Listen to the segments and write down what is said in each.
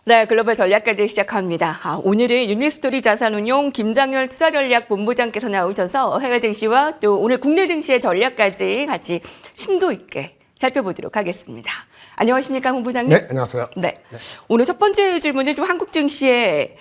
네, 글로벌 전략까지 시작합니다. 오늘은 유니스토리 자산운용 김장열 투자전략본부장께서 나오셔서 해외 증시와 또 오늘 국내 증시의 전략까지 같이 심도 있게 살펴보도록 하겠습니다. 안녕하십니까, 본부장님? 네, 안녕하세요. 네. 오늘 첫 번째 질문은 좀 한국 증시의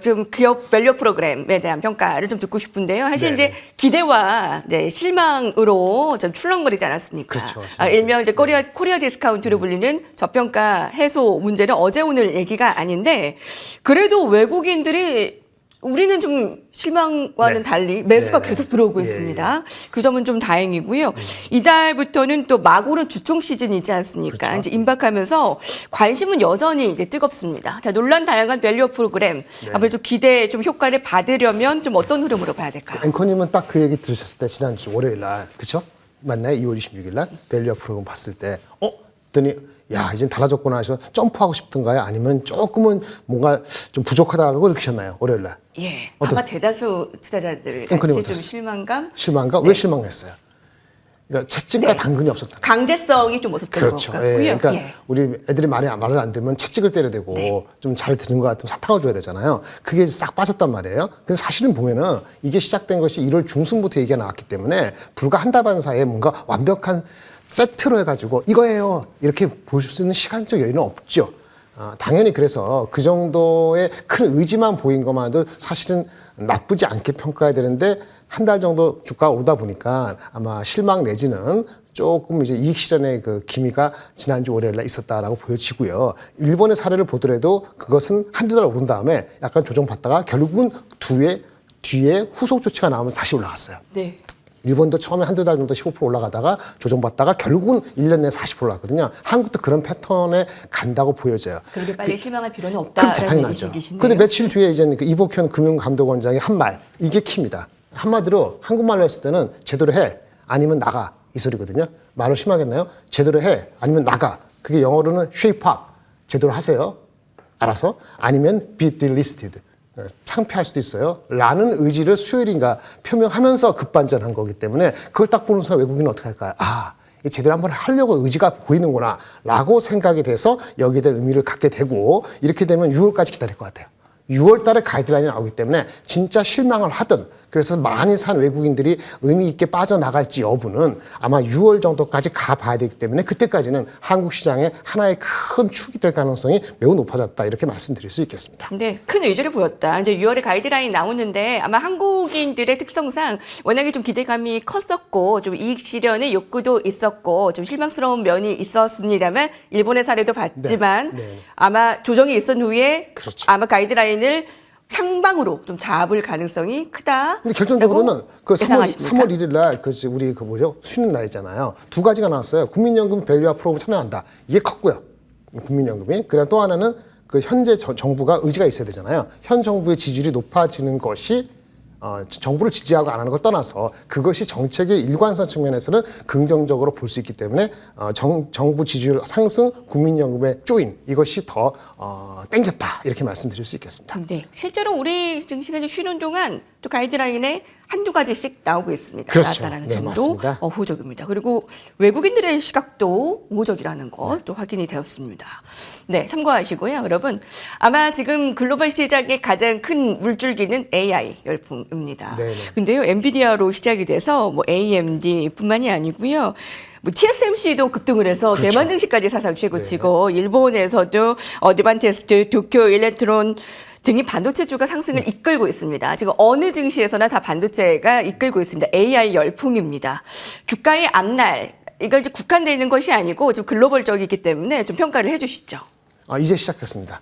좀 기업 밸류 프로그램에 대한 평가를 좀 듣고 싶은데요. 사실 네. 이제 기대와 이제 실망으로 좀 출렁거리지 않았습니까? 그렇죠. 일명 이제 코리아 디스카운트로 불리는 저평가 해소 문제는 어제 오늘 얘기가 아닌데 그래도 외국인들이 우리는 좀 실망과는 네. 달리 매수가 네. 계속 들어오고 예, 있습니다. 그 점은 좀 다행이고요. 이달부터는 또 막 오른 주총 시즌이지 않습니까? 그렇죠. 이제 임박하면서 관심은 여전히 이제 뜨겁습니다. 자, 논란 다양한 밸류 프로그램 아무래도 기대 좀 효과를 받으려면 좀 어떤 흐름으로 봐야 될까요? 앵커님은 딱 그 얘기 들으셨을 때 지난주 월요일 날, 그쵸? 맞나요? 2월 26일 날 밸류 프로그램 봤을 때 했더니 야, 이젠 달라졌구나 하셔서 점프하고 싶던가요? 아니면 조금은 뭔가 좀 부족하다고 느끼셨나요? 월요일 날. 예, 아마 대다수 투자자들 같이 앵커님 좀 어떠세요? 실망감? 실망감? 왜 실망했어요? 그러니까 채찍과 당근이 없었다. 강제성이 좀 없었던 그렇죠. 것 같고요. 예, 그러니까 예. 우리 애들이 말을 안 들으면 채찍을 때려대고 좀 잘 들은 것 같으면 사탕을 줘야 되잖아요. 그게 싹 빠졌단 말이에요. 근데 사실은 보면은 이게 시작된 것이 1월 중순부터 얘기가 나왔기 때문에 불과 한 달 반 사이에 뭔가 완벽한 세트로 해가지고 이거예요. 이렇게 볼 수 있는 시간적 여유는 없죠. 당연히 그래서 그 정도의 큰 의지만 보인 것만도 사실은 나쁘지 않게 평가해야 되는데 한 달 정도 주가가 오다 보니까 아마 실망 내지는 조금 이제 이익 실현의 그 기미가 지난주 월요일날 있었다라고 보여지고요. 일본의 사례를 보더라도 그것은 한두 달 오른 다음에 약간 조정받다가 결국은 뒤에 후속 조치가 나오면서 다시 올라갔어요. 네. 일본도 처음에 한두 달 정도 15% 올라가다가 조정받다가 결국은 1년 내에 40% 올라갔거든요. 한국도 그런 패턴에 간다고 보여져요. 그렇게 빨리 실망할 필요는 그렇죠, 없다라는 당연하죠. 인식이시네요. 근데 며칠 뒤에 이제 그 이복현 금융감독원장의 한 말, 이게 키입니다. 한마디로 한국말로 했을 때는 제대로 해, 아니면 나가, 이 소리거든요. 말을 심하겠나요? 제대로 해, 아니면 나가. 그게 영어로는 shape up, 제대로 하세요. 알아서. 아니면 be delisted. 창피할 수도 있어요. 라는 의지를 수요일인가 표명하면서 급반전한 거기 때문에 그걸 딱 보는 순간 외국인은 어떻게 할까요? 이 제대로 한번 하려고 의지가 보이는구나 라고 생각이 돼서 여기에 대한 의미를 갖게 되고 이렇게 되면 6월까지 기다릴 것 같아요. 6월 달에 가이드라인이 나오기 때문에 진짜 실망을 하든 그래서 많이 산 외국인들이 의미 있게 빠져나갈지 여부는 아마 6월 정도까지 가봐야 되기 때문에 그때까지는 한국 시장의 하나의 큰 축이 될 가능성이 매우 높아졌다 이렇게 말씀드릴 수 있겠습니다. 네, 큰 의지를 보였다. 이제 6월에 가이드라인 나오는데 아마 한국인들의 특성상 워낙에 좀 기대감이 컸었고 좀 이익 실현의 욕구도 있었고 좀 실망스러운 면이 있었습니다만 일본의 사례도 봤지만 네. 아마 조정이 있은 후에 그렇죠. 아마 가이드라인을 상방으로 좀 잡을 가능성이 크다. 근데 결정적으로는 그 3월 1일 날 우리 쉬는 날이잖아요. 두 가지가 나왔어요. 국민연금 밸류업 프로그램 참여한다. 이게 컸고요. 국민연금이. 그리고 또 하나는 그 현재 정부가 의지가 있어야 되잖아요. 현 정부의 지지율이 높아지는 것이 정부를 지지하고 안 하는 것 떠나서 그것이 정책의 일관성 측면에서는 긍정적으로 볼 수 있기 때문에 정부 지지율 상승, 국민연금의 조인 이것이 더 땡겼다 이렇게 말씀드릴 수 있겠습니다. 네, 실제로 우리 증시가 이제 쉬는 동안 또 가이드라인에 한두 가지씩 나오고 있습니다. 그렇죠. 나왔다라는 네, 점도 맞습니다. 우호적입니다. 그리고 외국인들의 시각도 우호적이라는 것도 확인이 되었습니다. 네, 참고하시고요, 여러분. 아마 지금 글로벌 시장의 가장 큰 물줄기는 AI 열풍입니다. 네네. 근데요, 엔비디아로 시작이 돼서 뭐 AMD뿐만이 아니고요. 뭐 TSMC도 급등을 해서 그렇죠. 대만 증시까지 사상 최고치고 일본에서도 어드반테스트, 도쿄 일렉트론 등이 반도체주가 상승을 이끌고 있습니다. 지금 어느 증시에서나 다 반도체가 이끌고 있습니다. AI 열풍입니다. 주가의 앞날, 이거 이제 국한되어 있는 것이 아니고 좀 글로벌적이기 때문에 좀 평가를 해주시죠. 이제 시작됐습니다.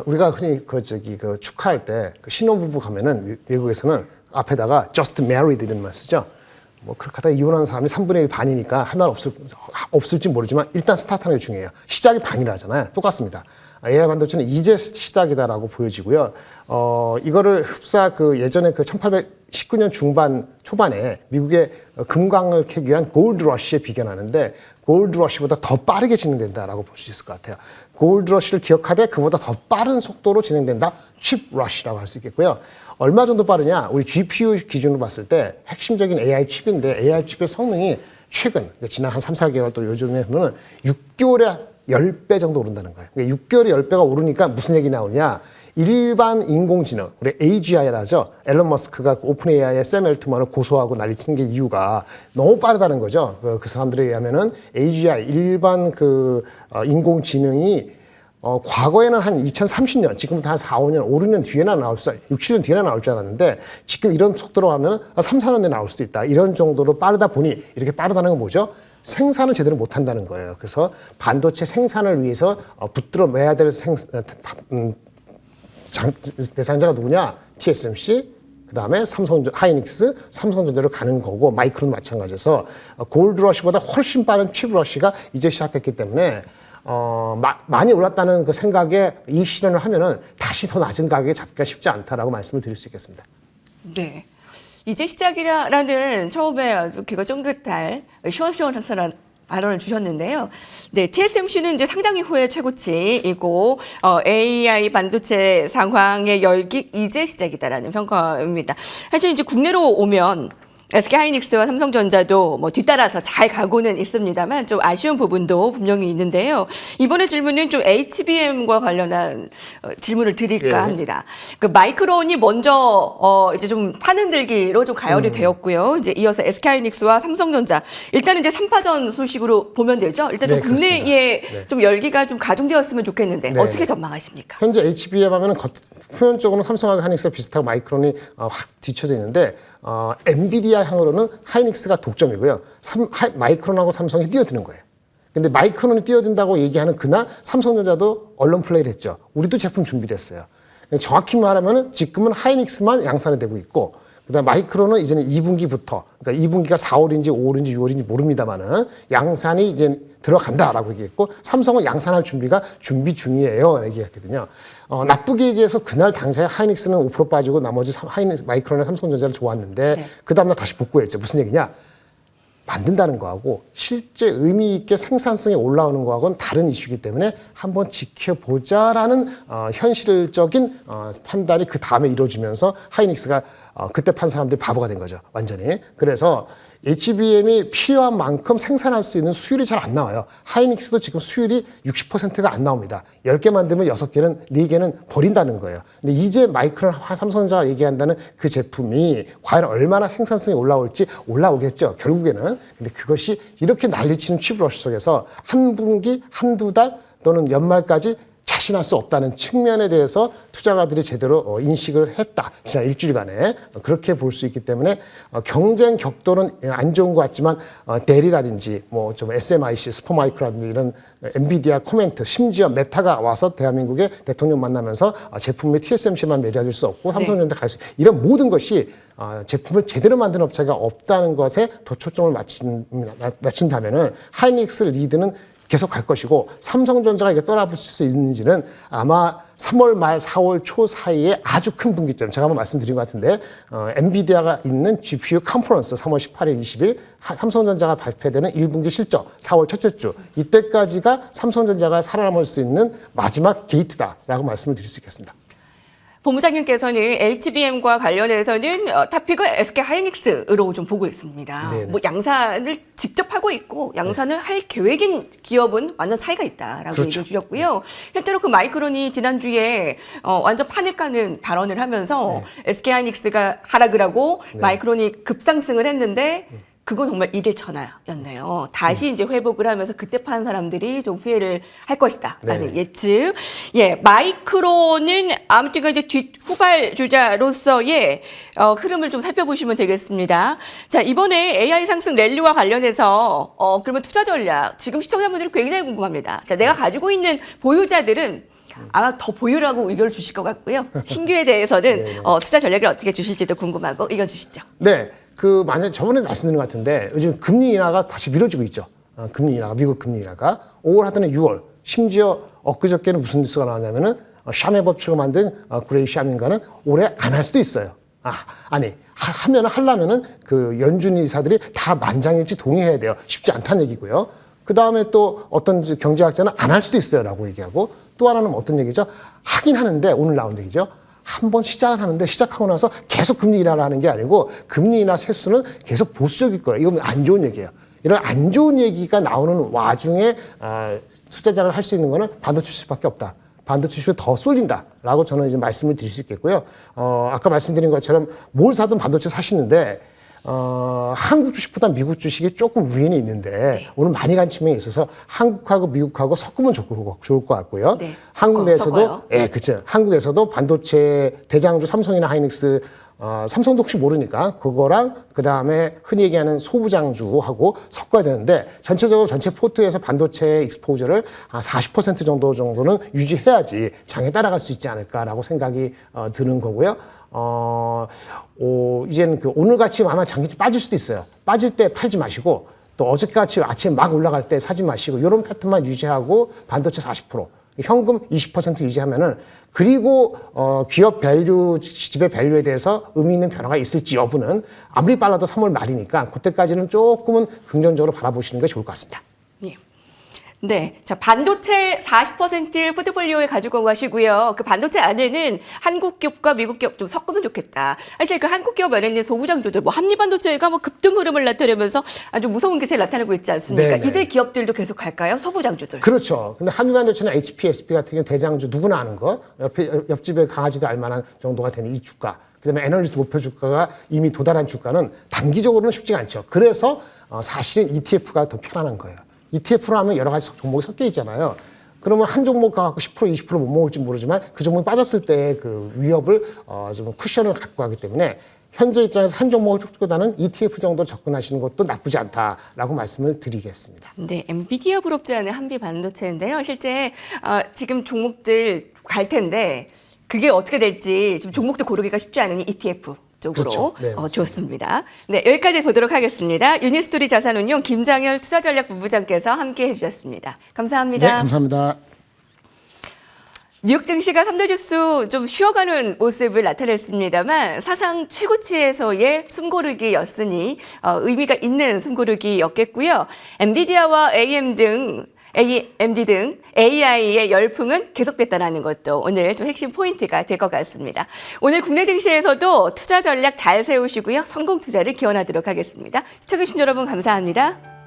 우리가 흔히 축하할 때 신혼부부 가면은 외국에서는 앞에다가 just married 이런 말 쓰죠. 뭐 그렇게 하다가 이혼하는 사람이 3분의 1 반이니까 할 말 없을지 모르지만 일단 스타트하는 게 중요해요. 시작이 반이라잖아요. 똑같습니다. AI 반도체는 이제 시작이다라고 보여지고요. 이거를 흡사 예전에 1819년 중반 초반에 미국의 금광을 캐기 위한 골드 러시에 비견하는데 골드 러시보다 더 빠르게 진행된다라고 볼 수 있을 것 같아요. 골드 러시를 기억하되 그보다 더 빠른 속도로 진행된다. 칩 러시라고 할 수 있겠고요. 얼마 정도 빠르냐? 우리 GPU 기준으로 봤을 때 핵심적인 AI 칩인데 AI 칩의 성능이 최근 지난 한 3, 4개월 또 요즘에 보면 6개월에 10배 정도 오른다는 거예요. 그러니까 6개월에 10배가 오르니까 무슨 얘기 나오냐. 일반 인공지능, 우리 AGI라죠. 앨런 머스크가 오픈 AI의 샘 엘트만을 고소하고 난리친 게 이유가 너무 빠르다는 거죠. 그 사람들에 의하면은 AGI, 일반 인공지능이 과거에는 한 2030년, 지금부터 한 4, 5년, 5, 6년 뒤에나 나올 수, 6, 7년 뒤에나 나올 줄 알았는데 지금 이런 속도로 가면 3, 4년 뒤에 나올 수도 있다. 이런 정도로 빠르다 보니 이렇게 빠르다는 건 뭐죠? 생산을 제대로 못 한다는 거예요. 그래서 반도체 생산을 위해서 붙들어 매야 될 대상자가 누구냐? TSMC, 그 다음에 하이닉스, 삼성전자로 가는 거고, 마이크론 마찬가지여서 골드러시보다 훨씬 빠른 칩러시가 이제 시작됐기 때문에 많이 올랐다는 그 생각에 이 실현을 하면은 다시 더 낮은 가격에 잡기가 쉽지 않다라고 말씀을 드릴 수 있겠습니다. 네. 이제 시작이라는 처음에 아주 귀가 쫑긋할 시원시원한 발언을 주셨는데요. 네, TSMC는 이제 상장 이후의 최고치이고 AI 반도체 상황의 열기 이제 시작이다라는 평가입니다. 사실 이제 국내로 오면 SK하이닉스와 삼성전자도 뭐 뒤따라서 잘 가고는 있습니다만 좀 아쉬운 부분도 분명히 있는데요. 이번에 질문은 좀 HBM과 관련한 질문을 드릴까 합니다. 그 마이크론이 먼저 이제 좀 파는들기로 좀 가열이 되었고요. 이제 이어서 SK하이닉스와 삼성전자 일단은 이제 3파전 소식으로 보면 되죠. 일단 좀 국내에 좀 열기가 좀 가중되었으면 좋겠는데 어떻게 전망하십니까? 현재 HBM 하면은 표면적으로는 삼성하고 하이닉스가 비슷하고 마이크론이 확 뒤쳐져 있는데 엔비디아 향으로는 하이닉스가 독점이고요. 마이크론하고 삼성이 뛰어드는 거예요. 근데 마이크론이 뛰어든다고 얘기하는 그날 삼성전자도 언론 플레이를 했죠. 우리도 제품 준비됐어요. 정확히 말하면 지금은 하이닉스만 양산이 되고 있고 그다음 마이크론은 이제는 2분기부터 그러니까 2분기가 4월인지 5월인지 6월인지 모릅니다만은 양산이 이제 들어간다라고 얘기했고 삼성은 양산할 준비가 준비 중이에요. 얘기했거든요. 나쁘게 얘기해서 그날 당시에 하이닉스는 5% 빠지고 나머지 마이크론이나 삼성전자를 좋았는데 그 다음날 다시 복구했죠. 무슨 얘기냐? 만든다는 거하고 실제 의미 있게 생산성이 올라오는 거하고는 다른 이슈이기 때문에 한번 지켜보자라는 현실적인 판단이 그 다음에 이루어지면서 하이닉스가 그때 판 사람들이 바보가 된 거죠. 완전히. 그래서 HBM이 필요한 만큼 생산할 수 있는 수율이 잘 안 나와요. 하이닉스도 지금 수율이 60%가 안 나옵니다. 10개 만들면 6개는, 4개는 버린다는 거예요. 근데 이제 마이크론, 삼성전자가 얘기한다는 그 제품이 과연 얼마나 생산성이 올라올지 올라오겠죠. 결국에는. 근데 그것이 이렇게 난리치는 칩러시 속에서 한 분기, 한두 달 또는 연말까지 자신할 수 없다는 측면에 대해서 투자가들이 제대로 인식을 했다. 지난 일주일간에 그렇게 볼 수 있기 때문에 경쟁 격도는 안 좋은 것 같지만 델이라든지 뭐 좀 SMIC, 스포마이크라든지 이런 엔비디아, 코멘트, 심지어 메타가 와서 대한민국의 대통령 만나면서 제품에 TSMC만 매달릴 수 없고 삼성전자 갈 수 이런 모든 것이 제품을 제대로 만드는 업체가 없다는 것에 더 초점을 맞춘다면은 하이닉스 리드는 계속 갈 것이고 삼성전자가 이게 떠나붙일 수 있는지는 아마 3월 말 4월 초 사이에 아주 큰 분기점 제가 한번 말씀드린 것 같은데 엔비디아가 있는 GPU 컨퍼런스 3월 18일 20일 삼성전자가 발표되는 1분기 실적 4월 첫째 주 이때까지가 삼성전자가 살아남을 수 있는 마지막 게이트다라고 말씀을 드릴 수 있겠습니다. 본부장님께서는 HBM과 관련해서는 탑픽을 SK 하이닉스로 좀 보고 있습니다. 네네. 뭐 양산을 직접 하고 있고 양산을 할 계획인 기업은 완전 차이가 있다라고 그렇죠. 얘기해 주셨고요. 실제로 그 마이크론이 지난주에 완전 판을 까는 발언을 하면서 SK 하이닉스가 하락을 하고 마이크론이 급상승을 했는데 그건 정말 일일천하였네요. 다시 이제 회복을 하면서 그때 판 사람들이 좀 후회를 할 것이다라는 예측. 예, 마이크론은 아무튼 이제 뒷후발 주자로서의 흐름을 좀 살펴보시면 되겠습니다. 자, 이번에 AI 상승 랠리와 관련해서 그러면 투자 전략 지금 시청자분들이 굉장히 궁금합니다. 자, 내가 가지고 있는 보유자들은 아마 더 보유라고 의견을 주실 것 같고요. 신규에 대해서는 투자 전략을 어떻게 주실지도 궁금하고 의견 주시죠. 네. 만약 저번에 말씀드린 것 같은데 요즘 금리 인하가 다시 미뤄지고 있죠. 금리 인하가, 미국 금리 인하가 5월 하더니 6월, 심지어 엊그저께는 무슨 뉴스가 나왔냐면은 샴의 법칙을 만든 그레이 샴인가는 올해 안 할 수도 있어요. 하려면은 그 연준 이사들이 다 만장일치 동의해야 돼요. 쉽지 않다는 얘기고요. 그 다음에 또 어떤 경제학자는 안 할 수도 있어요라고 얘기하고 또 하나는 어떤 얘기죠? 하긴 하는데 오늘 나온 얘기죠. 한번 시작을 하는데 시작하고 나서 계속 금리 인하를 하는 게 아니고 금리 인하 세수는 계속 보수적일 거예요. 이건 안 좋은 얘기예요. 이런 안 좋은 얘기가 나오는 와중에 투자자를 할 수 있는 거는 반도체 수밖에 없다. 반도체 주식이 더 쏠린다라고 저는 이제 말씀을 드릴 수 있겠고요. 아까 말씀드린 것처럼 뭘 사든 반도체 사시는데 한국 주식보다 미국 주식이 조금 우위는 있는데 오늘 많이 간 측면이 있어서 한국하고 미국하고 섞으면 좋을 것 같고요. 네. 한국 내에서도 섞어요. 그렇죠. 한국에서도 반도체 대장주 삼성이나 하이닉스 삼성도 혹시 모르니까 그거랑 그다음에 흔히 얘기하는 소부장주하고 섞어야 되는데 전체적으로 전체 포트에서 반도체 익스포저를 40% 정도는 유지해야지 장에 따라갈 수 있지 않을까라고 생각이 드는 거고요. 이제는 오늘같이 아마 장기 좀 빠질 수도 있어요. 빠질 때 팔지 마시고 또 어저께같이 아침에 막 올라갈 때 사지 마시고 이런 패턴만 유지하고 반도체 40%, 현금 20% 유지하면은 그리고 기업 밸류, 집의 밸류에 대해서 의미 있는 변화가 있을지 여부는 아무리 빨라도 3월 말이니까 그때까지는 조금은 긍정적으로 바라보시는 게 좋을 것 같습니다. 예. 네. 자, 반도체 40% 포트폴리오에 가지고 가시고요. 그 반도체 안에는 한국 기업과 미국 기업 좀 섞으면 좋겠다. 사실 그 한국 기업 안에 있는 소부장주들, 뭐 한미반도체가 뭐 급등 흐름을 나타내면서 아주 무서운 기세를 나타내고 있지 않습니까? 네네. 이들 기업들도 계속 갈까요? 소부장주들. 그렇죠. 근데 한미반도체나 HP 같은 경우는 대장주 누구나 아는 거, 옆집에 강아지도 알만한 정도가 되는 이 주가, 그다음에 애널리스트 목표 주가가 이미 도달한 주가는 단기적으로는 쉽지가 않죠. 그래서 사실은 ETF가 더 편안한 거예요. ETF로 하면 여러 가지 종목이 섞여 있잖아요. 그러면 한 종목 가갖고 10%, 20% 못 먹을지 모르지만 그 종목이 빠졌을 때 그 위협을 좀 쿠션을 갖고 가기 때문에 현재 입장에서 한 종목을 쫓기보다는 ETF 정도 접근하시는 것도 나쁘지 않다라고 말씀을 드리겠습니다. 네, 엔비디아 부럽지 않은 한비 반도체인데요. 실제 지금 종목들 갈 텐데 그게 어떻게 될지 지금 종목도 고르기가 쉽지 않으니 ETF 쪽으로 그렇죠. 네, 맞습니다. 좋습니다. 네, 여기까지 보도록 하겠습니다. 유니스토리 자산운용 김장열 투자전략부부장께서 함께해 주셨습니다. 감사합니다. 네, 감사합니다. 뉴욕 증시가 3대 지수 좀 쉬어가는 모습을 나타냈습니다만 사상 최고치에서의 숨고르기였으니 의미가 있는 숨고르기였겠고요. 엔비디아와 AMD 등 AI의 열풍은 계속됐다는 것도 오늘 좀 핵심 포인트가 될 것 같습니다. 오늘 국내 증시에서도 투자 전략 잘 세우시고요. 성공 투자를 기원하도록 하겠습니다. 시청해주신 여러분 감사합니다.